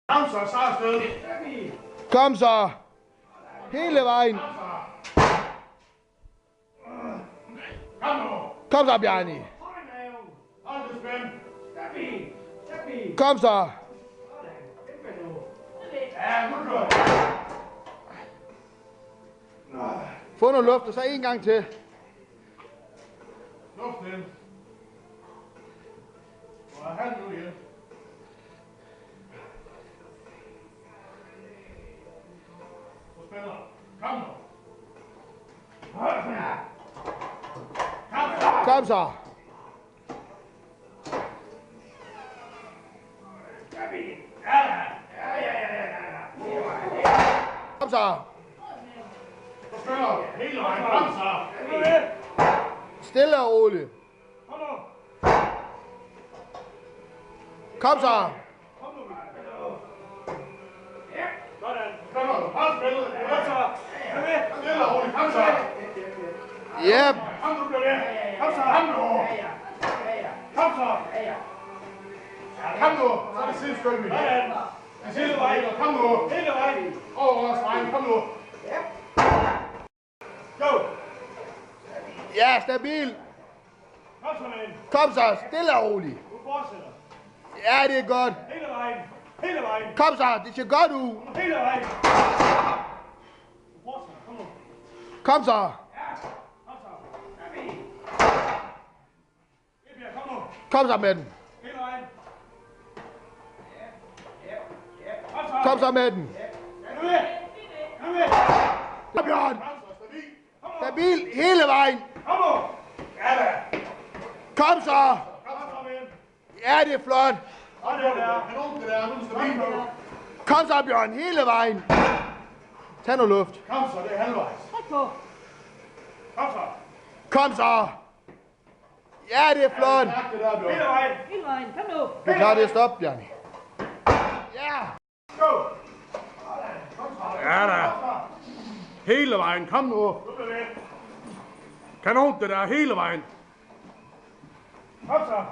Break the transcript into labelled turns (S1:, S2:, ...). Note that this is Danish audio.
S1: Kom så afsted.
S2: Kom så. Hele vejen.
S1: Kom nu.
S2: Kom så, Bjarni.
S1: Hold det spændt.
S2: Kom så.
S1: Ja, nu kører jeg.
S2: Få noget luft, og så en gang til.
S1: Luft ind. Og halv nu igen. Du spænder. Kom nu.
S2: Kom så. Kom så.
S1: Du spænder hele vejen. Kom så.
S2: Stille og roligt.
S1: Kom nu.
S2: Kom så.
S1: Kom nu. Sådan. Spænder du. Hold spillet. Kom så. Kom med. Stille og roligt. Kom så.
S2: Yep.
S1: Kom nu, bliver det. Kom så. Kom nu. Kom så. Kom nu. Så er det sideskøl, min. Hele vejen. Kom nu. Hele vejen. Over vores vejen. Kom nu. Go.
S2: Ja, stabil.
S1: Kom så, mand.
S2: Kom så. Stille og roligt.
S1: Du fortsætter.
S2: Ja, det er godt.
S1: Hele vejen. Hele vejen.
S2: Kom så. Det ser godt ud.
S1: Hele vejen. Du fortsætter. Kom nu.
S2: Kom så.
S1: Kom så. Kom nu.
S2: Kom så med den.
S1: Hele vejen.
S2: Kom så med den.
S1: Kom med. Kom med.
S2: Kom, Bjørn. Stabil hele vejen.
S1: Kom nu. Ja da.
S2: Kom så.
S1: Kom så, mand.
S2: Ja, det er flot.
S1: Hold det der. Kanon det der. Nu er det stabilt nu.
S2: Kom så, Bjørn. Hele vejen. Tag noget luft.
S1: Kom så, det er halvvejs. Kom så.
S2: Kom så. Ja, det er flot.
S1: Det der, Bjørn. Hele vejen.
S3: Hele vejen, kom nu.
S2: Du er klar til at stoppe, Bjørn. Ja.
S1: Go.
S4: Ja da. Hele vejen. Kom nu.
S1: Nu bliver det.
S4: Kanon det der. Hele vejen.
S1: Kom så.